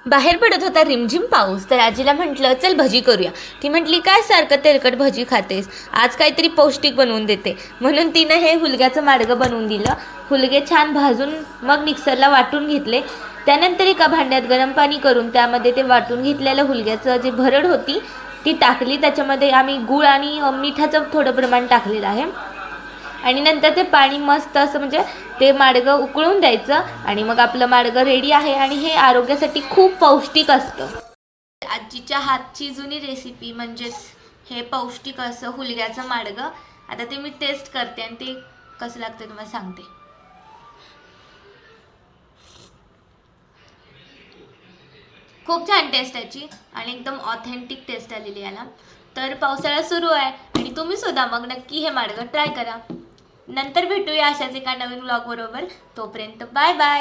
बाहेर पडत होता रिमझिम पाऊस, तर आजीला म्हटलं चल भजी करूया. ती म्हटली काय सारखं तेलकट भजी खातेस, आज काहीतरी पौष्टिक बनवून देते. म्हणून तिनं हे हुलग्याचं माडगं बनवून दिलं. हुलगे छान भाजून मग मिक्सरला वाटून घेतले. त्यानंतर एका भांड्यात गरम पाणी करून त्यामध्ये ते वाटून घेतलेलं हुलग्याचं जे भरड होती ती टाकली. त्याच्यामध्ये आम्ही गूळ आणि मिठाचं थोडं प्रमाण टाकलेलं आहे. आणि नंतर ते पाणी मस्त असं म्हणजे ते माडगं उकळून द्यायचं आणि मग आपलं माडगं रेडी आहे. आणि हे आरोग्यासाठी खूप पौष्टिक असतं. आजीच्या हातची जुनी रेसिपी म्हणजेच हे पौष्टिक असं हुलग्याचं माडगं. आता ते मी टेस्ट करते आणि ते कसं लागतं तुम्हाला सांगते. खूप छान टेस्ट याची आणि एकदम ऑथेंटिक टेस्ट आलेली याला. तर पावसाळा सुरू आहे आणि तुम्ही सुद्धा मग नक्की हे माडगं ट्राय करा. नंतर भेटूया अशाच एका नवीन व्लॉग बरोबर. तोपर्यंत बाय बाय.